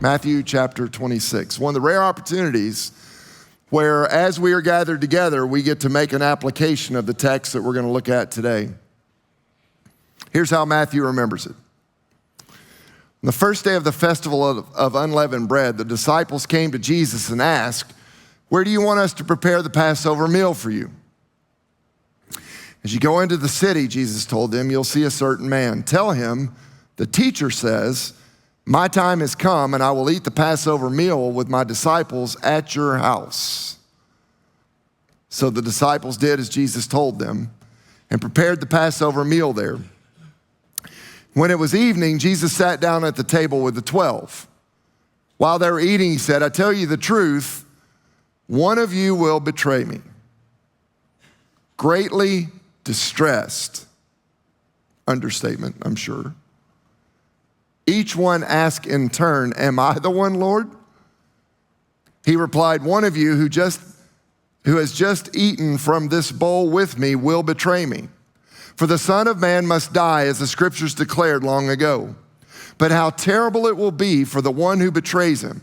Matthew chapter 26. One of the rare opportunities where as we are gathered together, we get to make an application of the text that we're going to look at today. Here's how Matthew remembers it. On the first day of the festival of unleavened bread, the disciples came to Jesus and asked, "Where do you want us to prepare the Passover meal for you?" "As you go into the city," Jesus told them, "you'll see a certain man. Tell him, the teacher says, 'My time has come and I will eat the Passover meal with my disciples at your house.'" So the disciples did as Jesus told them and prepared the Passover meal there. When it was evening, Jesus sat down at the table with the 12. While they were eating, he said, "I tell you the truth, one of you will betray me." Greatly distressed, understatement, I'm sure, each one asked in turn, "Am I the one, Lord?" He replied, "One of you who has just eaten from this bowl with me will betray me. For the Son of Man must die, as the scriptures declared long ago. But how terrible it will be for the one who betrays him.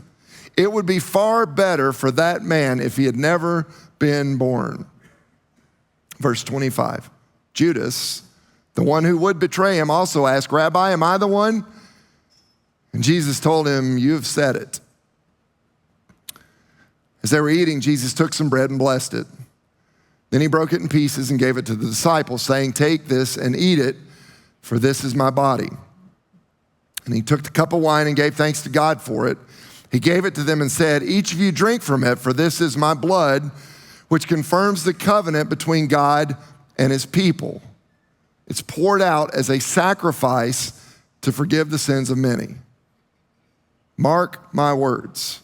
It would be far better for that man if he had never been born." Verse 25, Judas, the one who would betray him, also asked, "Rabbi, am I the one?" And Jesus told him, "You have said it." As they were eating, Jesus took some bread and blessed it. Then he broke it in pieces and gave it to the disciples, saying, "Take this and eat it, for this is my body." And he took the cup of wine and gave thanks to God for it. He gave it to them and said, "Each of you drink from it, for this is my blood, which confirms the covenant between God and his people. It's poured out as a sacrifice to forgive the sins of many. Mark my words.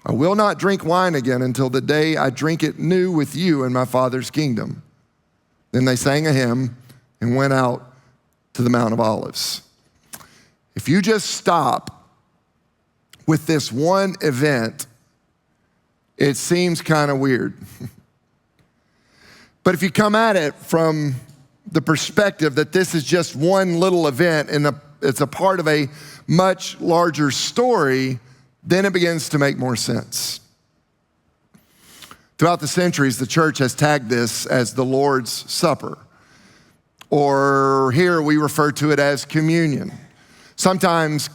I will not drink wine again until the day I drink it new with you in my Father's kingdom." Then they sang a hymn and went out to the Mount of Olives. If you just stop with this one event, it seems kind of weird. But if you come at it from the perspective that this is just one little event and it's a part of a much larger story, then it begins to make more sense. Throughout the centuries, the church has tagged this as the Lord's Supper, or here we refer to it as communion. Sometimes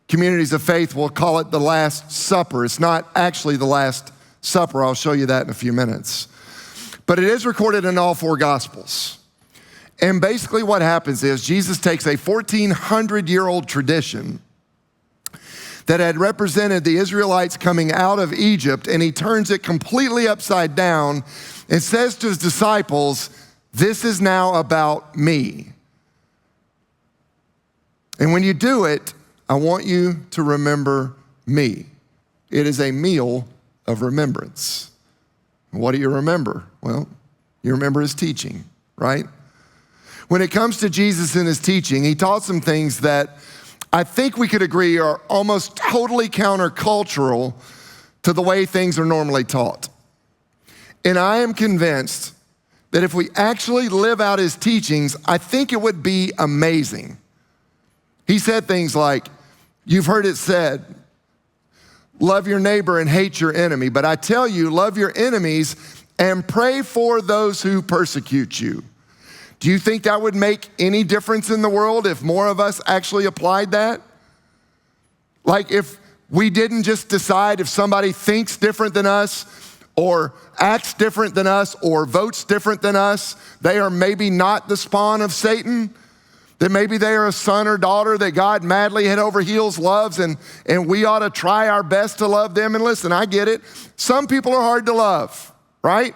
communities of faith will call it the Last Supper. It's not actually the Last Supper. I'll show you that in a few minutes. But it is recorded in all four Gospels. And basically what happens is Jesus takes a 1,400-year-old tradition that had represented the Israelites coming out of Egypt, and he turns it completely upside down and says to his disciples, "This is now about me. And when you do it, I want you to remember me." It is a meal of remembrance. What do you remember? Well, you remember his teaching, right? When it comes to Jesus and his teaching, he taught some things that I think we could agree are almost totally countercultural to the way things are normally taught. And I am convinced that if we actually live out his teachings, I think it would be amazing. He said things like, you've heard it said, love your neighbor and hate your enemy. But I tell you, love your enemies and pray for those who persecute you. Do you think that would make any difference in the world if more of us actually applied that? Like if we didn't just decide if somebody thinks different than us or acts different than us or votes different than us, they are maybe not the spawn of Satan, that maybe they are a son or daughter that God madly head over heels loves, and we ought to try our best to love them. And listen, I get it. Some people are hard to love, right?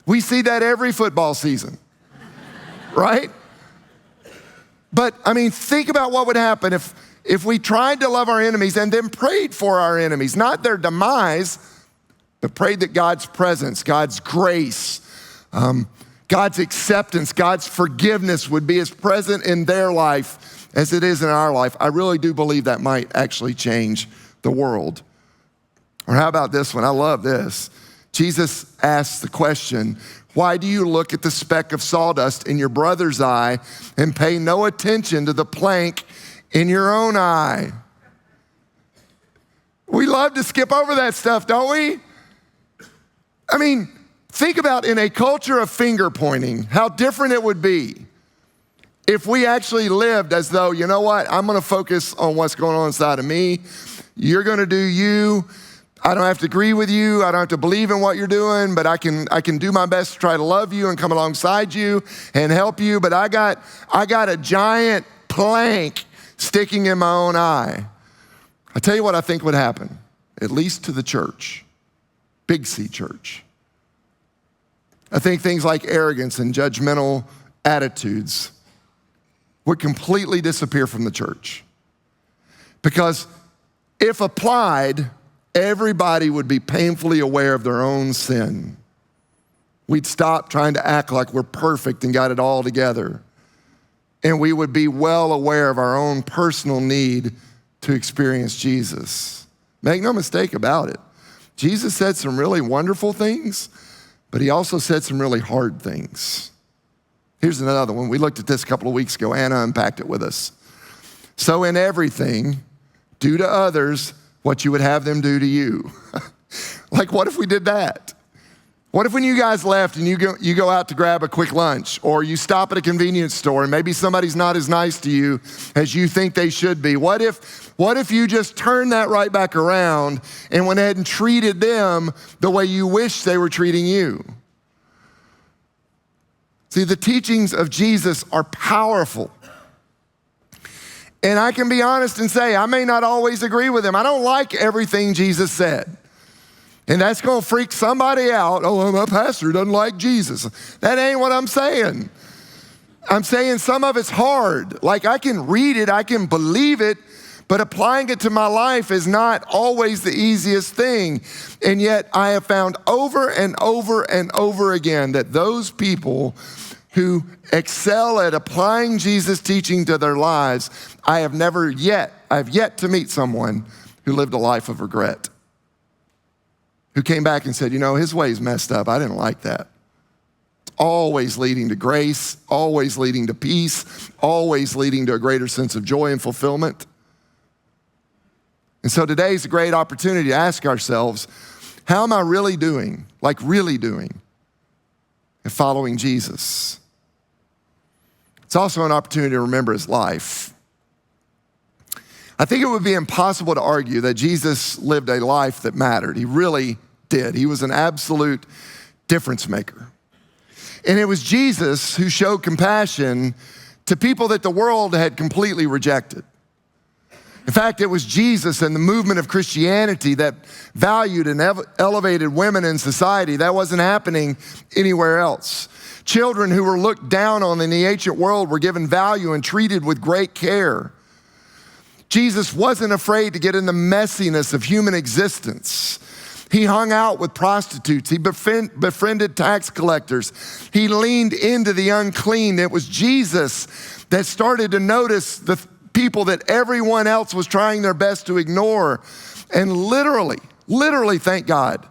We see that every football season. Right? But I mean, think about what would happen if we tried to love our enemies and then prayed for our enemies, not their demise, but prayed that God's presence, God's grace, God's acceptance, God's forgiveness would be as present in their life as it is in our life. I really do believe that might actually change the world. Or how about this one? I love this. Jesus asks the question, why do you look at the speck of sawdust in your brother's eye and pay no attention to the plank in your own eye? We love to skip over that stuff, don't we? I mean, think about in a culture of finger pointing, how different it would be if we actually lived as though, you know what, I'm gonna focus on what's going on inside of me. You're gonna do you. I don't have to agree with you. I don't have to believe in what you're doing, but I can do my best to try to love you and come alongside you and help you. But I got a giant plank sticking in my own eye. I tell you what I think would happen, at least to the church, Big C church. I think things like arrogance and judgmental attitudes would completely disappear from the church. Because if applied, everybody would be painfully aware of their own sin. We'd stop trying to act like we're perfect and got it all together. And we would be well aware of our own personal need to experience Jesus. Make no mistake about it. Jesus said some really wonderful things, but he also said some really hard things. Here's another one. We looked at this a couple of weeks ago. Anna unpacked it with us. So in everything, do to others what you would have them do to you. Like, what if we did that? What if when you guys left and you go out to grab a quick lunch, or you stop at a convenience store and maybe somebody's not as nice to you as you think they should be? What if you just turned that right back around and went ahead and treated them the way you wish they were treating you? See, the teachings of Jesus are powerful. And I can be honest and say, I may not always agree with him. I don't like everything Jesus said. And that's gonna freak somebody out. Oh, my pastor doesn't like Jesus. That ain't what I'm saying. I'm saying some of it's hard. Like, I can read it, I can believe it, but applying it to my life is not always the easiest thing. And yet I have found over and over and over again that those people who excel at applying Jesus' teaching to their lives, I have yet to meet someone who lived a life of regret, who came back and said, you know, his way's messed up. I didn't like that. Always leading to grace, always leading to peace, always leading to a greater sense of joy and fulfillment. And so today's a great opportunity to ask ourselves, how am I really doing, like really doing, in following Jesus? It's also an opportunity to remember his life. I think it would be impossible to argue that Jesus lived a life that mattered. He really did. He was an absolute difference maker. And it was Jesus who showed compassion to people that the world had completely rejected. In fact, it was Jesus and the movement of Christianity that valued and elevated women in society. That wasn't happening anywhere else. Children who were looked down on in the ancient world were given value and treated with great care. Jesus wasn't afraid to get in the messiness of human existence. He hung out with prostitutes. He befriended tax collectors. He leaned into the unclean. It was Jesus that started to notice the people that everyone else was trying their best to ignore. And literally, thank God,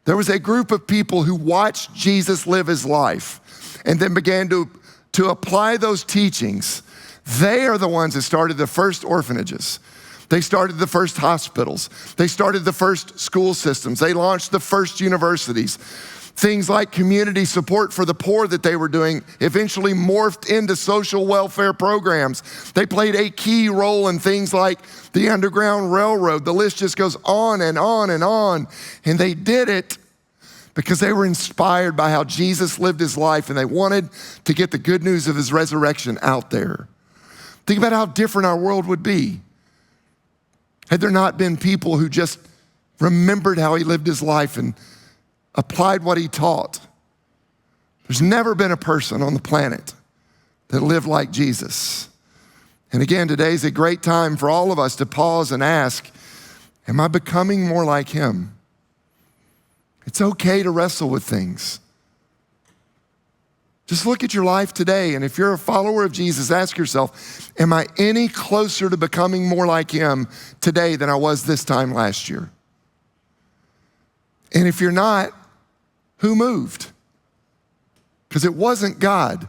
there was a group of people who watched Jesus live his life and then began to apply those teachings. They are the ones that started the first orphanages. They started the first hospitals. They started the first school systems. They launched the first universities. Things like community support for the poor that they were doing eventually morphed into social welfare programs. They played a key role in things like the Underground Railroad. The list just goes on and on and on. And they did it because they were inspired by how Jesus lived his life, and they wanted to get the good news of his resurrection out there. Think about how different our world would be had there not been people who just remembered how he lived his life and applied what he taught. There's never been a person on the planet that lived like Jesus. And again, today's a great time for all of us to pause and ask, am I becoming more like him? It's okay to wrestle with things. Just look at your life today, and if you're a follower of Jesus, ask yourself, am I any closer to becoming more like him today than I was this time last year? And if you're not, who moved? Because it wasn't God.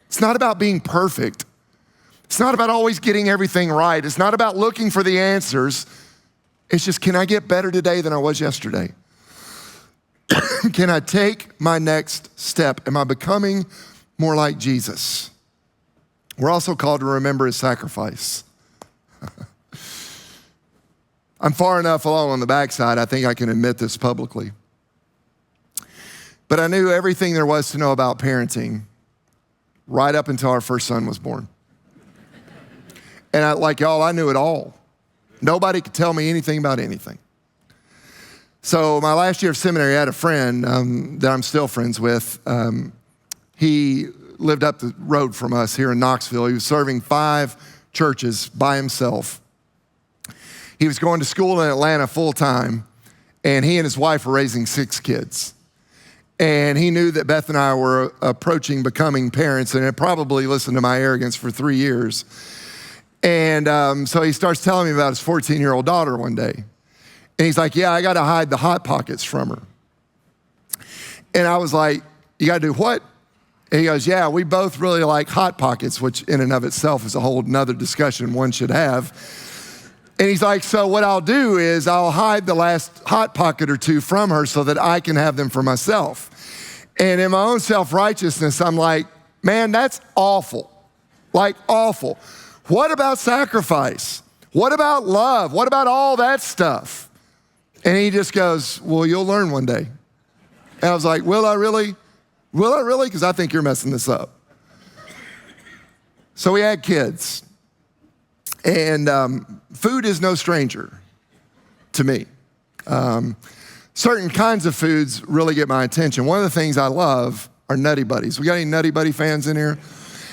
It's not about being perfect. It's not about always getting everything right. It's not about looking for the answers. It's just, can I get better today than I was yesterday? Can I take my next step? Am I becoming more like Jesus? We're also called to remember his sacrifice. I'm far enough along on the backside, I think I can admit this publicly. But I knew everything there was to know about parenting right up until our first son was born. And like y'all, I knew it all. Nobody could tell me anything about anything. So my last year of seminary, I had a friend that I'm still friends with. He lived up the road from us here in Knoxville. He was serving 5 churches by himself. He was going to school in Atlanta full time, and he and his wife were raising 6 kids. And he knew that Beth and I were approaching becoming parents and had probably listened to my arrogance for 3 years. And so he starts telling me about his 14-year-old daughter one day. And he's like, yeah, I got to hide the Hot Pockets from her. And I was like, you got to do what? And he goes, yeah, we both really like Hot Pockets, which in and of itself is a whole nother discussion one should have. And he's like, so what I'll do is I'll hide the last Hot Pocket or 2 from her so that I can have them for myself. And in my own self-righteousness, I'm like, man, that's awful. Like awful. What about sacrifice? What about love? What about all that stuff? And he just goes, well, you'll learn one day. And I was like, will I really? Will I really? Because I think you're messing this up. So we had kids. And food is no stranger to me. Certain kinds of foods really get my attention. One of the things I love are Nutty Buddies. We got any Nutty Buddy fans in here?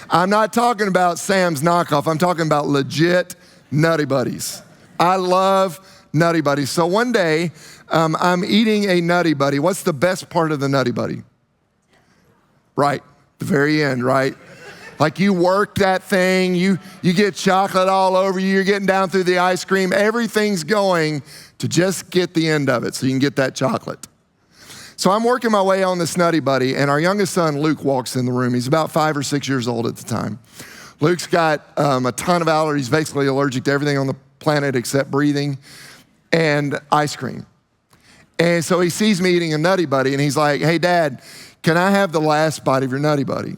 I'm not talking about Sam's knockoff. I'm talking about legit Nutty Buddies. I love Nutty Buddies. So one day, I'm eating a Nutty Buddy. What's the best part of the Nutty Buddy? Right, the very end, right? Like you work that thing, you get chocolate all over you, you're getting down through the ice cream, everything's going to just get the end of it so you can get that chocolate. So I'm working my way on this Nutty Buddy, and our youngest son, Luke, walks in the room. He's about 5 or 6 years old at the time. Luke's got a ton of allergies, basically allergic to everything on the planet except breathing and ice cream. And so he sees me eating a Nutty Buddy, and he's like, hey, Dad, can I have the last bite of your Nutty Buddy?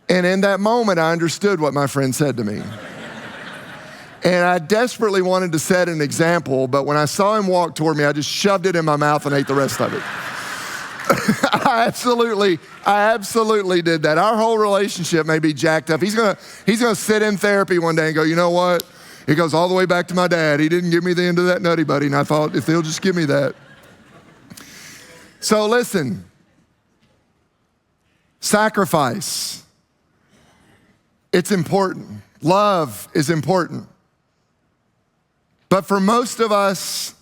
And in that moment, I understood what my friend said to me. And I desperately wanted to set an example, but when I saw him walk toward me, I just shoved it in my mouth and ate the rest of it. I absolutely did that. Our whole relationship may be jacked up. He's gonna sit in therapy one day and go, you know what? It goes all the way back to my dad. He didn't give me the end of that Nutty Buddy, and I thought, if they'll just give me that. So listen, sacrifice. It's important. Love is important. But for most of us,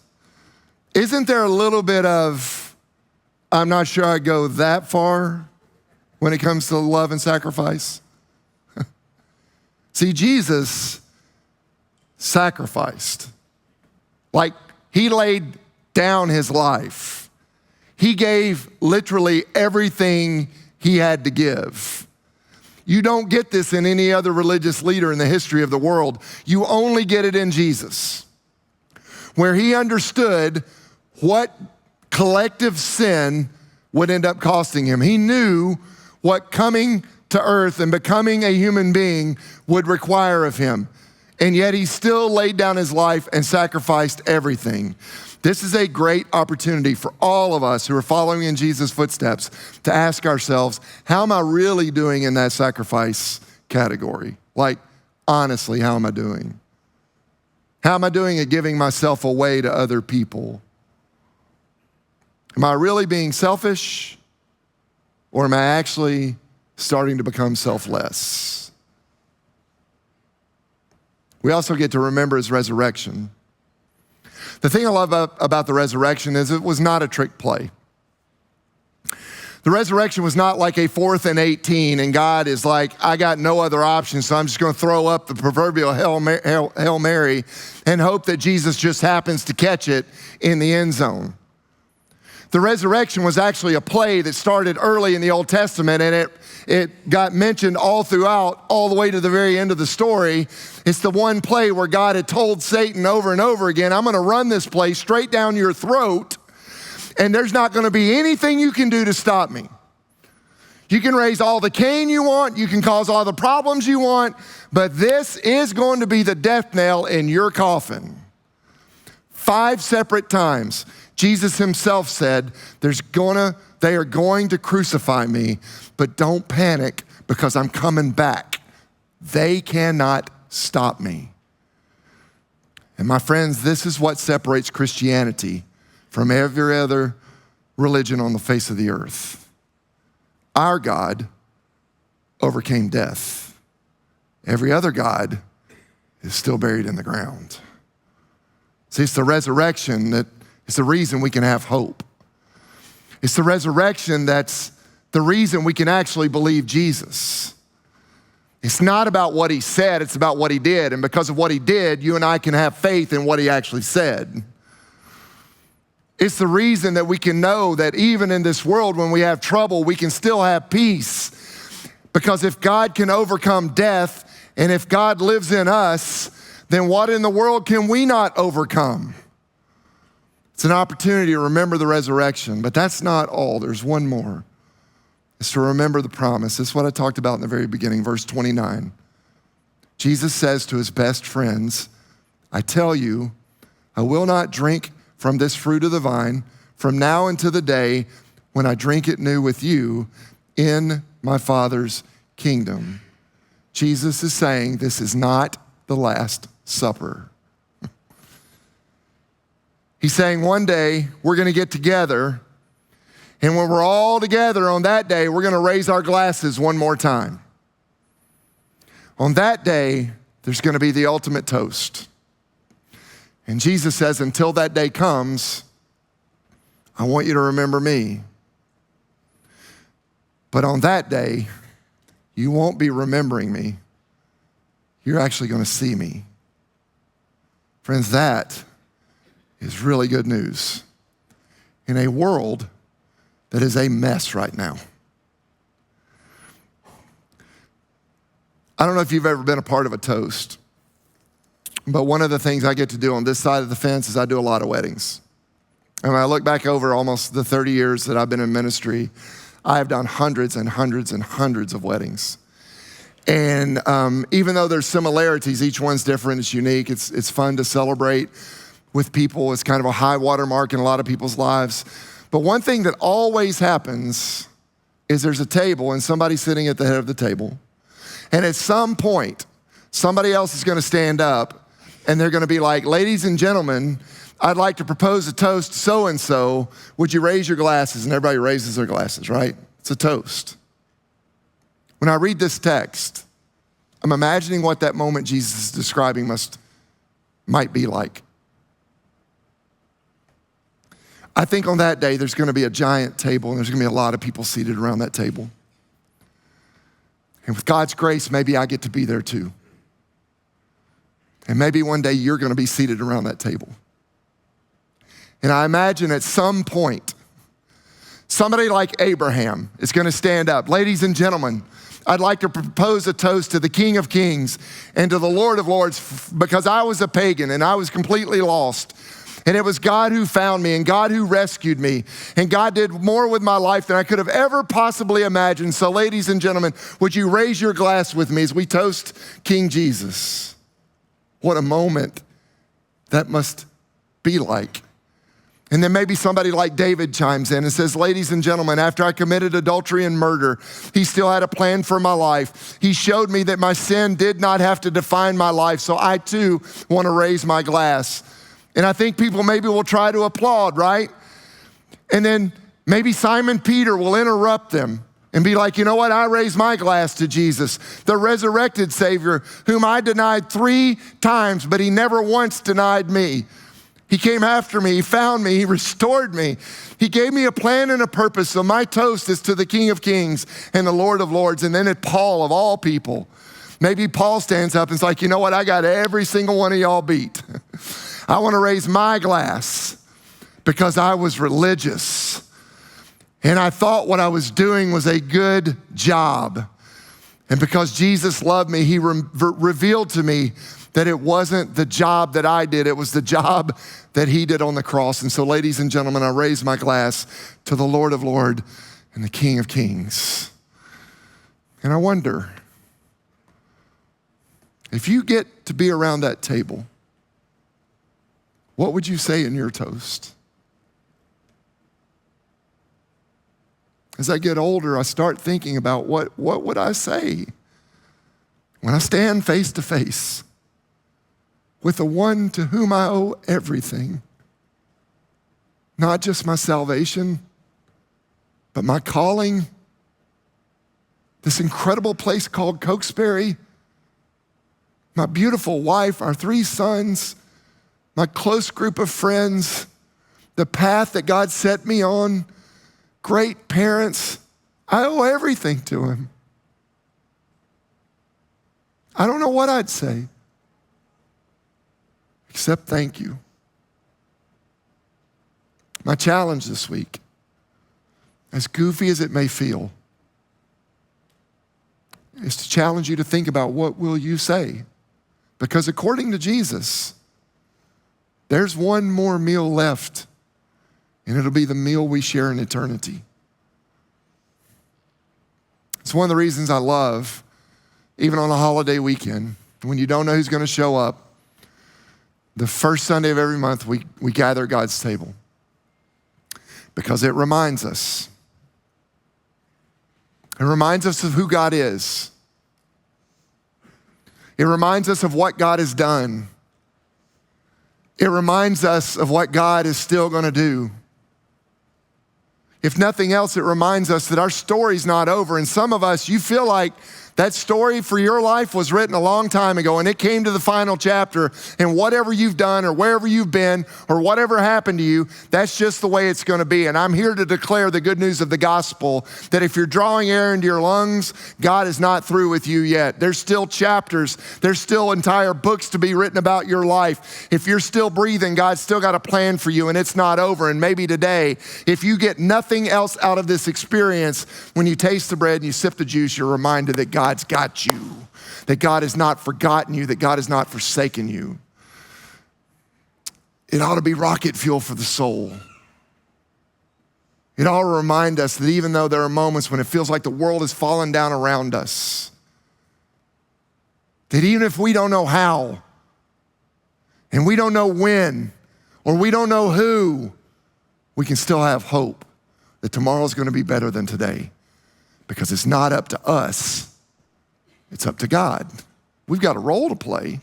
isn't there a little bit of, I'm not sure I'd go that far when it comes to love and sacrifice? See, Jesus sacrificed. Like he laid down his life. He gave literally everything he had to give. You don't get this in any other religious leader in the history of the world. You only get it in Jesus, where he understood what collective sin would end up costing him. He knew what coming to earth and becoming a human being would require of him. And yet he still laid down his life and sacrificed everything. This is a great opportunity for all of us who are following in Jesus' footsteps to ask ourselves, how am I really doing in that sacrifice category? Like, honestly, how am I doing? How am I doing at giving myself away to other people? Am I really being selfish, or am I actually starting to become selfless? We also get to remember his resurrection. The thing I love about the resurrection is it was not a trick play. The resurrection was not like a 4th and 18 and God is like, I got no other option, so I'm just going to throw up the proverbial Hail Mary and hope that Jesus just happens to catch it in the end zone. The resurrection was actually a play that started early in the Old Testament, and it got mentioned all throughout, all the way to the very end of the story. It's the one play where God had told Satan over and over again, I'm gonna run this play straight down your throat, and there's not gonna be anything you can do to stop me. You can raise all the Cain you want, you can cause all the problems you want, but this is going to be the death knell in your coffin. 5 separate times, Jesus himself said, they are going to crucify me, but don't panic because I'm coming back. They cannot stop me. And my friends, this is what separates Christianity from every other religion on the face of the earth. Our God overcame death. Every other God is still buried in the ground. See, it's the resurrection that is the reason we can have hope. It's the resurrection that's the reason we can actually believe Jesus. It's not about what he said, it's about what he did. And because of what he did, you and I can have faith in what he actually said. It's the reason that we can know that even in this world when we have trouble, we can still have peace. Because if God can overcome death, and if God lives in us, then what in the world can we not overcome? It's an opportunity to remember the resurrection, but that's not all. There's one more. It's to remember the promise. This is what I talked about in the very beginning, verse 29. Jesus says to his best friends, I tell you, I will not drink from this fruit of the vine from now until the day when I drink it new with you in my Father's kingdom. Jesus is saying this is not the Last Supper. He's saying one day we're gonna get together, and when we're all together on that day, we're gonna raise our glasses one more time. On that day, there's gonna be the ultimate toast. And Jesus says, until that day comes, I want you to remember me. But on that day, you won't be remembering me. You're actually gonna see me. Friends, that is really good news in a world that is a mess right now. I don't know if you've ever been a part of a toast, but one of the things I get to do on this side of the fence is I do a lot of weddings. And when I look back over almost the 30 years that I've been in ministry, I have done hundreds and hundreds and hundreds of weddings. And even though there's similarities, each one's different, it's unique, it's fun to celebrate with people. It's kind of a high water mark in a lot of people's lives. But one thing that always happens is there's a table and somebody's sitting at the head of the table. And at some point, somebody else is gonna stand up and they're gonna be like, ladies and gentlemen, I'd like to propose a toast to so-and-so. Would you raise your glasses? And everybody raises their glasses, right? It's a toast. When I read this text, I'm imagining what that moment Jesus is describing might be like. I think on that day, there's gonna be a giant table and there's gonna be a lot of people seated around that table. And with God's grace, maybe I get to be there too. And maybe one day you're gonna be seated around that table. And I imagine at some point, somebody like Abraham is gonna stand up. Ladies and gentlemen, I'd like to propose a toast to the King of Kings and to the Lord of Lords, because I was a pagan and I was completely lost. And it was God who found me and God who rescued me. And God did more with my life than I could have ever possibly imagined. So ladies and gentlemen, would you raise your glass with me as we toast King Jesus? What a moment that must be like. And then maybe somebody like David chimes in and says, ladies and gentlemen, after I committed adultery and murder, he still had a plan for my life. He showed me that my sin did not have to define my life, so I too want to raise my glass. And I think people maybe will try to applaud, right? And then maybe Simon Peter will interrupt them and be like, you know what, I raise my glass to Jesus, the resurrected Savior, whom I denied 3 times, but he never once denied me. He came after me, he found me, he restored me. He gave me a plan and a purpose, so my toast is to the King of Kings and the Lord of Lords. And then at Paul, of all people, maybe Paul stands up and is like, you know what, I got every single one of y'all beat. I wanna raise my glass because I was religious. And I thought what I was doing was a good job. And because Jesus loved me, he revealed to me that it wasn't the job that I did, it was the job that he did on the cross. And so, ladies and gentlemen, I raise my glass to the Lord of Lords and the King of Kings. And I wonder, if you get to be around that table, what would you say in your toast? As I get older, I start thinking about what would I say when I stand face to face with the one to whom I owe everything. Not just my salvation, but my calling, this incredible place called Cokesbury, my beautiful wife, our 3 sons, my close group of friends, the path that God set me on, great parents. I owe everything to him. I don't know what I'd say, except thank you. My challenge this week, as goofy as it may feel, is to challenge you to think about what will you say. Because according to Jesus, there's one more meal left, and it'll be the meal we share in eternity. It's one of the reasons I love, even on a holiday weekend, when you don't know who's going to show up, the first Sunday of every month, we gather at God's table. Because it reminds us. It reminds us of who God is. It reminds us of what God has done. It reminds us of what God is still going to do. If nothing else, it reminds us that our story's not over. And some of us, you feel like that story for your life was written a long time ago and it came to the final chapter, and whatever you've done or wherever you've been or whatever happened to you, that's just the way it's going to be. And I'm here to declare the good news of the gospel that if you're drawing air into your lungs, God is not through with you yet. There's still chapters. There's still entire books to be written about your life. If you're still breathing, God's still got a plan for you and it's not over. And maybe today, if you get nothing else out of this experience, when you taste the bread and you sip the juice, you're reminded that God's got you, that God has not forgotten you, that God has not forsaken you. It ought to be rocket fuel for the soul. It ought to remind us that even though there are moments when it feels like the world is falling down around us, that even if we don't know how, and we don't know when, or we don't know who, we can still have hope that tomorrow's going to be better than today, because it's not up to us. It's up to God. We've got a role to play,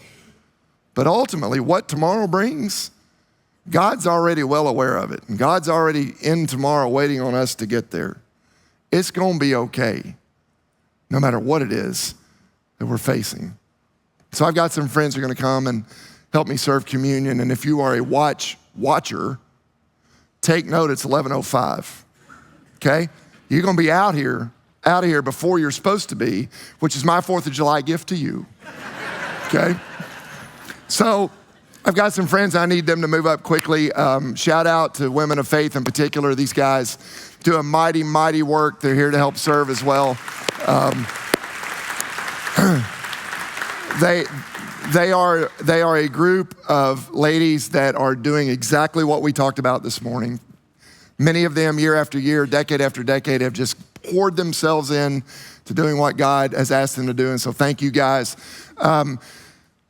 but ultimately what tomorrow brings, God's already well aware of it, and God's already in tomorrow waiting on us to get there. It's going to be okay, no matter what it is that we're facing. So I've got some friends who are going to come and help me serve communion, and if you are a watcher, take note, it's 11:05, okay? You're going to be out of here before you're supposed to be, which is my 4th of July gift to you, okay? So I've got some friends, I need them to move up quickly. Shout out to Women of Faith in particular. These guys do a mighty, mighty work. They're here to help serve as well. They are a group of ladies that are doing exactly what we talked about this morning. Many of them, year after year, decade after decade, have just poured themselves in to doing what God has asked them to do. And so thank you guys.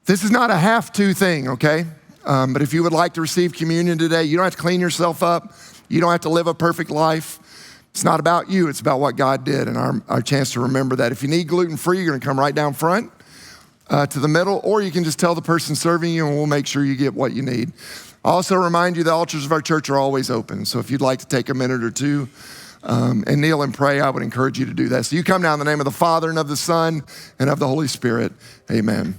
This is not a have-to thing, okay? But if you would like to receive communion today, you don't have to clean yourself up. You don't have to live a perfect life. It's not about you. It's about what God did and our chance to remember that. If you need gluten-free, you're going to come right down front to the middle, or you can just tell the person serving you and we'll make sure you get what you need. I also remind you the altars of our church are always open. So if you'd like to take a minute or two and kneel and pray, I would encourage you to do that. So you come now in the name of the Father and of the Son and of the Holy Spirit. Amen.